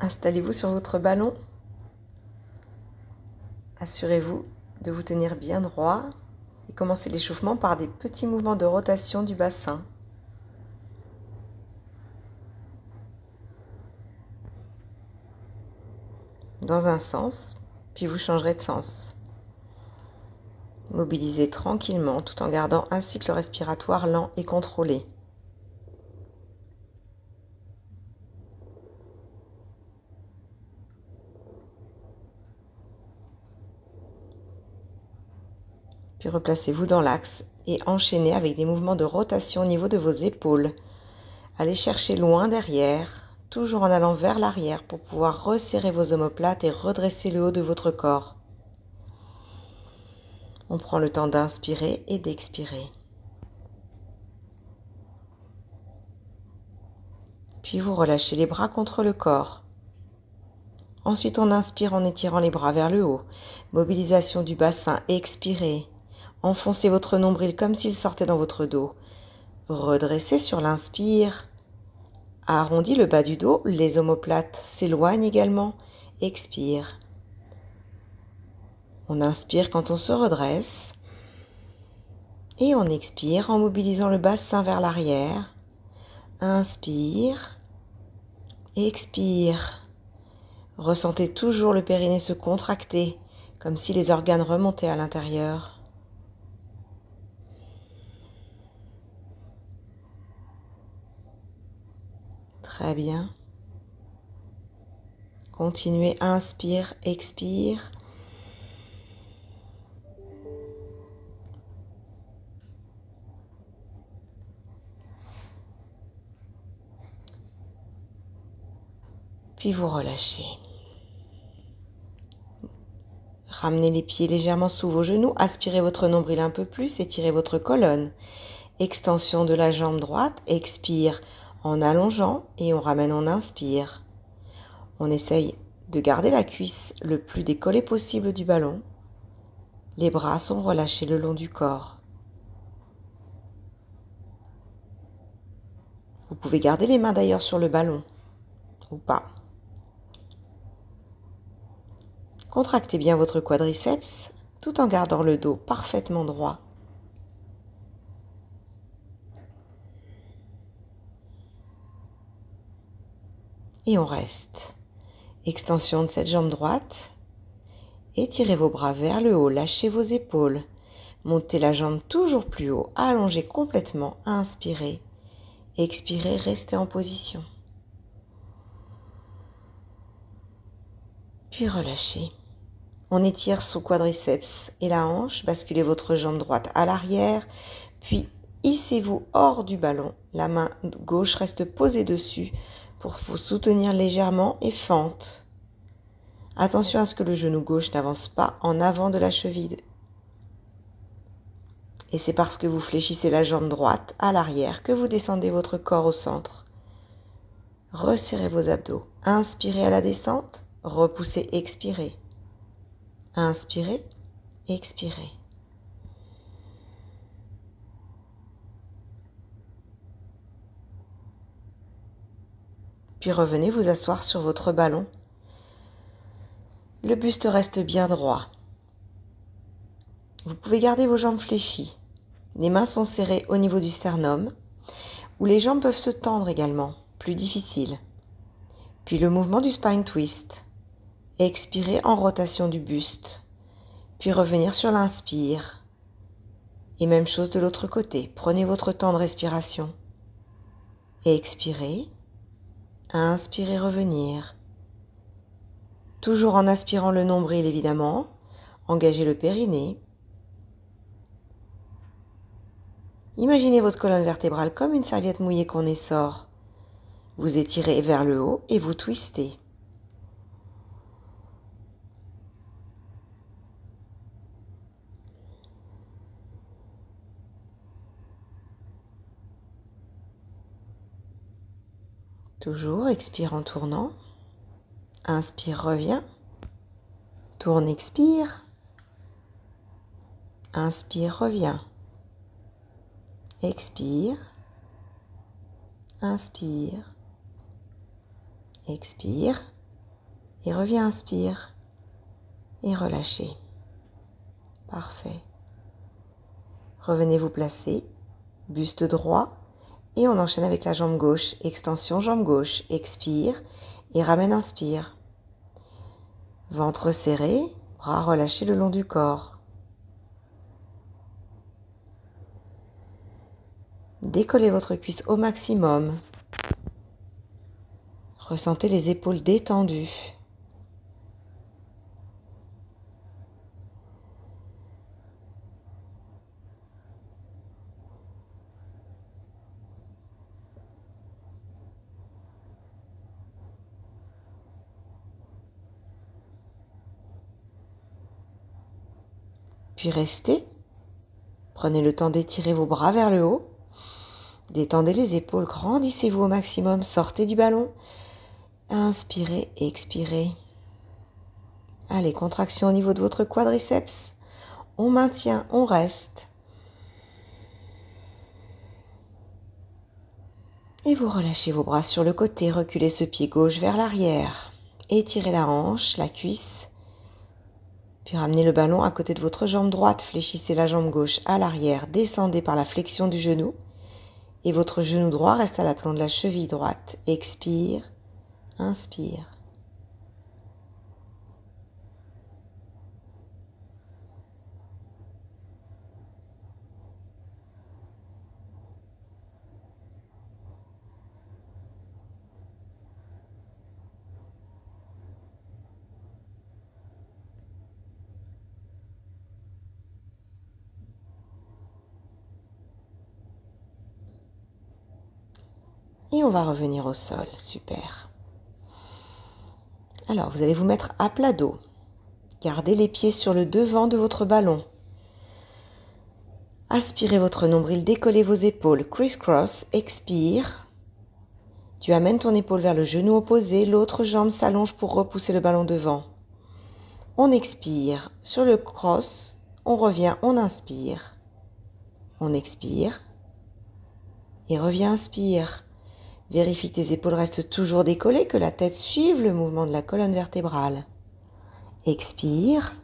Installez-vous sur votre ballon. Assurez-vous de vous tenir bien droit et commencez l'échauffement par des petits mouvements de rotation du bassin. Dans un sens, puis vous changerez de sens. Mobilisez tranquillement tout en gardant un cycle respiratoire lent et contrôlé. Puis replacez-vous dans l'axe et enchaînez avec des mouvements de rotation au niveau de vos épaules. Allez chercher loin derrière, toujours en allant vers l'arrière pour pouvoir resserrer vos omoplates et redresser le haut de votre corps. On prend le temps d'inspirer et d'expirer. Puis vous relâchez les bras contre le corps. Ensuite, on inspire en étirant les bras vers le haut. Mobilisation du bassin, expirez. Enfoncez votre nombril comme s'il sortait dans votre dos. Redressez sur l'inspire. Arrondis le bas du dos, les omoplates s'éloignent également. Expire. On inspire quand on se redresse. Et on expire en mobilisant le bassin vers l'arrière. Inspire. Expire. Ressentez toujours le périnée se contracter, comme si les organes remontaient à l'intérieur. Très bien. Continuez, inspire, expire. Puis vous relâchez. Ramenez les pieds légèrement sous vos genoux, aspirez votre nombril un peu plus, étirez votre colonne. Extension de la jambe droite, expire en allongeant et on ramène, on inspire. On essaye de garder la cuisse le plus décollée possible du ballon. Les bras sont relâchés le long du corps. Vous pouvez garder les mains d'ailleurs sur le ballon ou pas. Contractez bien votre quadriceps tout en gardant le dos parfaitement droit. Et on reste. Extension de cette jambe droite. Étirez vos bras vers le haut, lâchez vos épaules. Montez la jambe toujours plus haut, allongez complètement, inspirez. Expirez, restez en position. Puis relâchez. On étire son quadriceps et la hanche, basculez votre jambe droite à l'arrière, puis hissez-vous hors du ballon. La main gauche reste posée dessus pour vous soutenir légèrement et fente. Attention à ce que le genou gauche n'avance pas en avant de la cheville. Et c'est parce que vous fléchissez la jambe droite à l'arrière que vous descendez votre corps au centre. Resserrez vos abdos. Inspirez à la descente, repoussez, expirez. Inspirez, expirez. Puis revenez vous asseoir sur votre ballon. Le buste reste bien droit. Vous pouvez garder vos jambes fléchies. Les mains sont serrées au niveau du sternum, où les jambes peuvent se tendre également, plus difficile. Puis le mouvement du spine twist. Expirez en rotation du buste, puis revenir sur l'inspire. Et même chose de l'autre côté. Prenez votre temps de respiration. Et expirez. Inspirez, revenir. Toujours en aspirant le nombril évidemment. Engagez le périnée. Imaginez votre colonne vertébrale comme une serviette mouillée qu'on essore. Vous étirez vers le haut et vous twistez. Toujours, expire en tournant. Inspire, revient. Tourne, expire. Inspire, revient. Expire. Inspire. Expire. Et reviens, inspire. Et relâchez. Parfait. Revenez vous placer. Buste droit. Et on enchaîne avec la jambe gauche. Extension jambe gauche. Expire. Et ramène, inspire. Ventre serré. Bras relâchés le long du corps. Décollez votre cuisse au maximum. Ressentez les épaules détendues. Puis restez. Prenez le temps d'étirer vos bras vers le haut. Détendez les épaules, grandissez-vous au maximum, sortez du ballon. Inspirez, expirez. Allez, contraction au niveau de votre quadriceps. On maintient, on reste. Et vous relâchez vos bras sur le côté, reculez ce pied gauche vers l'arrière. Étirez la hanche, la cuisse. Puis ramenez le ballon à côté de votre jambe droite, fléchissez la jambe gauche à l'arrière, descendez par la flexion du genou. Et votre genou droit reste à l'aplomb de la cheville droite. Expire, inspire. Et on va revenir au sol, super. Alors, vous allez vous mettre à plat dos. Gardez les pieds sur le devant de votre ballon. Aspirez votre nombril, décollez vos épaules, criss-cross, expire. Tu amènes ton épaule vers le genou opposé, l'autre jambe s'allonge pour repousser le ballon devant. On expire, sur le cross, on revient, on inspire. On expire et revient, inspire. Vérifie que tes épaules restent toujours décollées, que la tête suive le mouvement de la colonne vertébrale. Expire,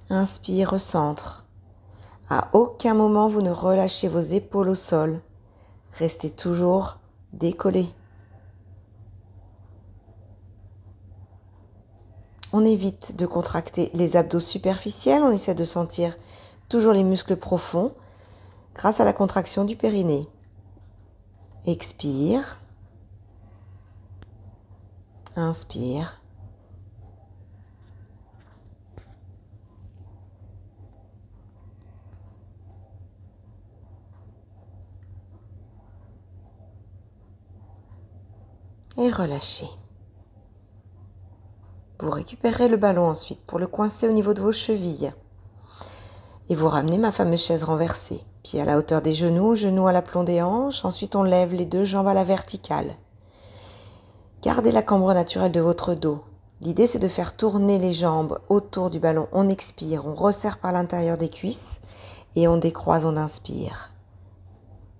inspire, recentre. À aucun moment vous ne relâchez vos épaules au sol. Restez toujours décollés. On évite de contracter les abdos superficiels, on essaie de sentir toujours les muscles profonds grâce à la contraction du périnée. Expire, inspire. Et relâchez. Vous récupérez le ballon ensuite pour le coincer au niveau de vos chevilles. Et vous ramenez ma fameuse chaise renversée. Pieds à la hauteur des genoux, genoux à l'aplomb des hanches. Ensuite, on lève les deux jambes à la verticale. Gardez la cambre naturelle de votre dos. L'idée, c'est de faire tourner les jambes autour du ballon. On expire, on resserre par l'intérieur des cuisses et on décroise, on inspire.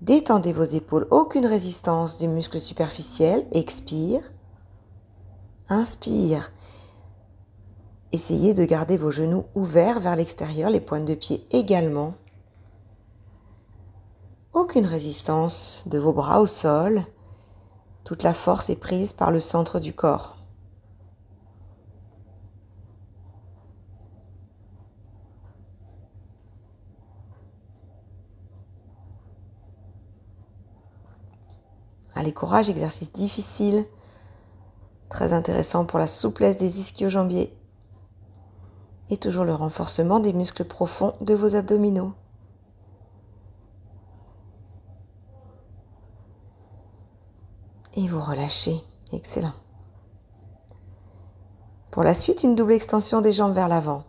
Détendez vos épaules, aucune résistance du muscle superficiel. Expire, inspire. Essayez de garder vos genoux ouverts vers l'extérieur, les pointes de pied également. Aucune résistance de vos bras au sol. Toute la force est prise par le centre du corps. Allez, courage, exercice difficile, très intéressant pour la souplesse des ischio-jambiers et toujours le renforcement des muscles profonds de vos abdominaux. Et vous relâchez, excellent. Pour la suite, une double extension des jambes vers l'avant.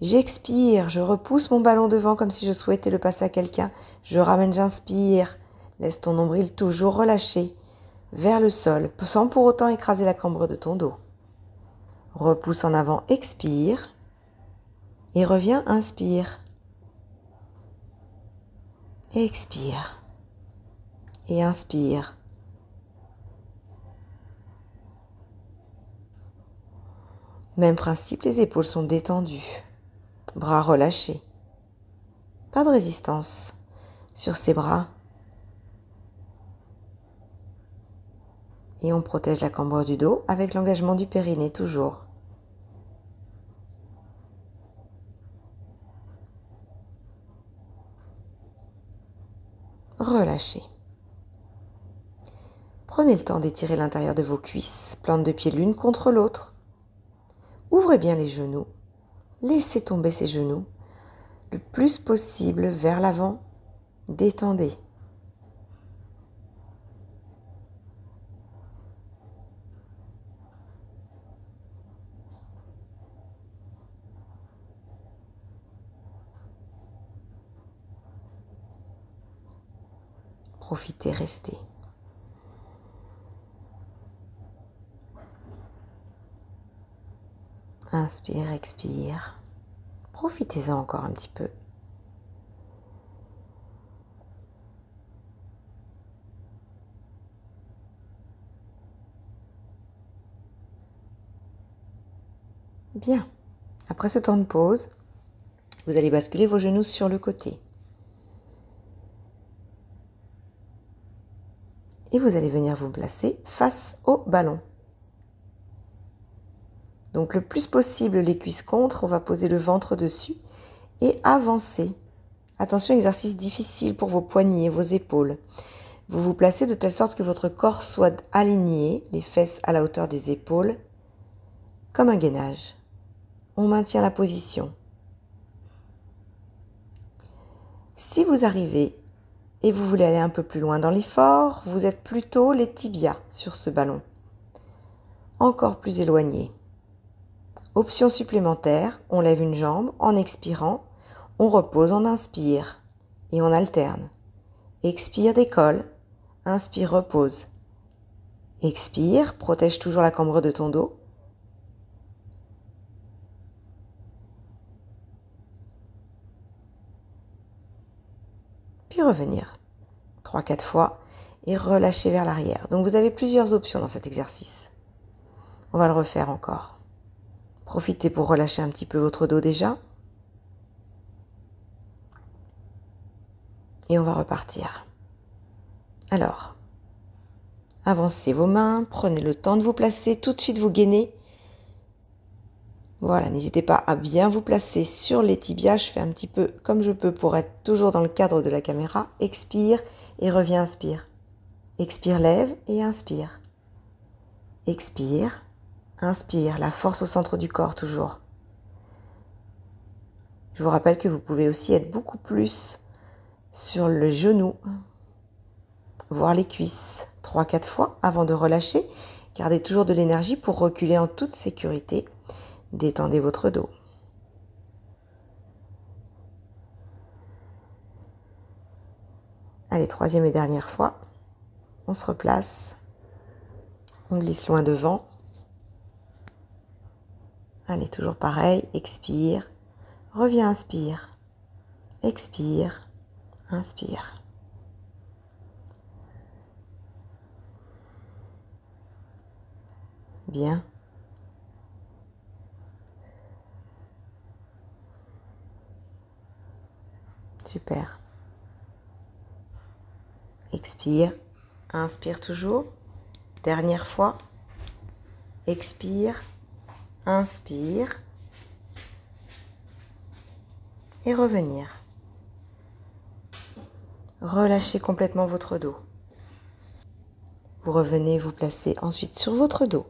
J'expire, je repousse mon ballon devant comme si je souhaitais le passer à quelqu'un. Je ramène, j'inspire. Laisse ton nombril toujours relâché vers le sol, sans pour autant écraser la cambre de ton dos. Repousse en avant, expire. Et reviens, inspire. Expire. Et inspire. Même principe, les épaules sont détendues, bras relâchés. Pas de résistance sur ces bras. Et on protège la cambrure du dos avec l'engagement du périnée toujours. Relâchez. Prenez le temps d'étirer l'intérieur de vos cuisses, plantes de pied l'une contre l'autre. Ouvrez bien les genoux. Laissez tomber ces genoux le plus possible vers l'avant. Détendez. Profitez, restez. Inspire, expire. Profitez-en encore un petit peu. Bien. Après ce temps de pause, vous allez basculer vos genoux sur le côté. Et vous allez venir vous placer face au ballon. Donc le plus possible les cuisses contre, on va poser le ventre dessus et avancer. Attention, exercice difficile pour vos poignets, vos épaules. Vous vous placez de telle sorte que votre corps soit aligné, les fesses à la hauteur des épaules, comme un gainage. On maintient la position. Si vous arrivez et vous voulez aller un peu plus loin dans l'effort, vous êtes plutôt les tibias sur ce ballon. Encore plus éloigné. Option supplémentaire, on lève une jambe en expirant, on repose, on inspire et on alterne. Expire, décolle, inspire, repose. Expire, protège toujours la cambrure de ton dos. Puis revenir 3-4 fois et relâcher vers l'arrière. Donc vous avez plusieurs options dans cet exercice. On va le refaire encore. Profitez pour relâcher un petit peu votre dos déjà. Et on va repartir. Alors, avancez vos mains, prenez le temps de vous placer, tout de suite vous gainez. Voilà, n'hésitez pas à bien vous placer sur les tibias. Je fais un petit peu comme je peux pour être toujours dans le cadre de la caméra. Expire et reviens, inspire. Expire, lève et inspire. Expire, inspire, la force au centre du corps toujours. Je vous rappelle que vous pouvez aussi être beaucoup plus sur le genou, voire les cuisses, 3-4 fois avant de relâcher. Gardez toujours de l'énergie pour reculer en toute sécurité. Détendez votre dos. Allez, troisième et dernière fois. On se replace. On glisse loin devant. Allez, toujours pareil. Expire. Reviens, inspire. Expire. Inspire. Bien. Super. Expire. Inspire toujours. Dernière fois. Expire. Inspire. Et revenir. Relâchez complètement votre dos. Vous revenez vous placer ensuite sur votre dos.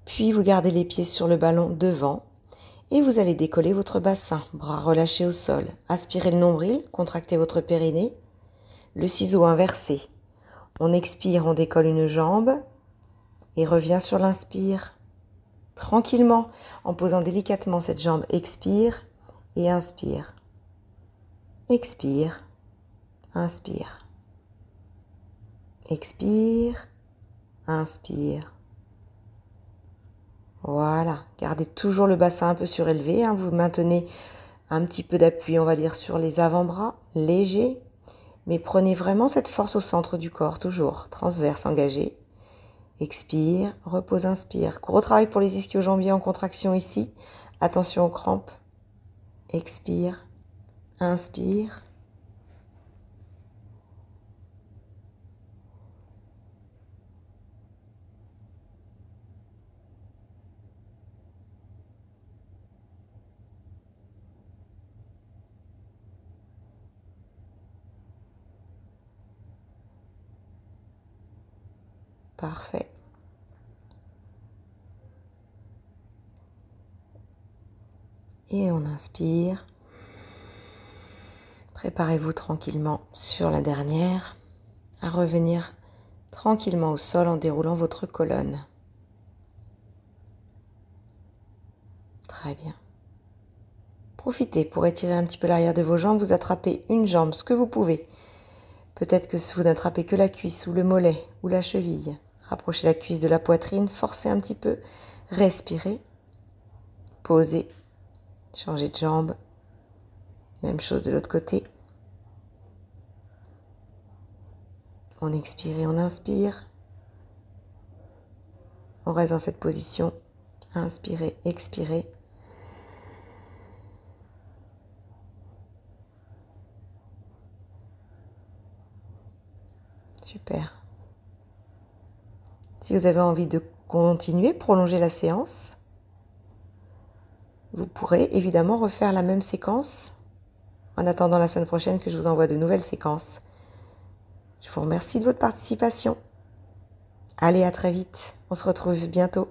Puis vous gardez les pieds sur le ballon devant et vous allez décoller votre bassin, bras relâchés au sol. Aspirez le nombril, contractez votre périnée, le ciseau inversé. On expire, on décolle une jambe et revient sur l'inspire. Tranquillement, en posant délicatement cette jambe, expire et inspire. Expire, inspire. Expire, inspire. Voilà, gardez toujours le bassin un peu surélevé, hein. Vous maintenez un petit peu d'appui, on va dire, sur les avant-bras, léger, mais prenez vraiment cette force au centre du corps, toujours, transverse, engagé. Expire, repose, inspire. Gros travail pour les ischio-jambiers en contraction ici. Attention aux crampes. Expire, inspire. Parfait. Et on inspire. Préparez-vous tranquillement sur la dernière à revenir tranquillement au sol en déroulant votre colonne. Très bien. Profitez pour étirer un petit peu l'arrière de vos jambes. Vous attrapez une jambe, ce que vous pouvez. Peut-être que vous n'attrapez que la cuisse ou le mollet ou la cheville. Rapprochez la cuisse de la poitrine, forcez un petit peu. Respirez. Posez. Changez de jambe. Même chose de l'autre côté. On expire et on inspire. On reste dans cette position. Inspirez, expirez. Super. Si vous avez envie de continuer, prolonger la séance, vous pourrez évidemment refaire la même séquence en attendant la semaine prochaine que je vous envoie de nouvelles séquences. Je vous remercie de votre participation. Allez, à très vite. On se retrouve bientôt.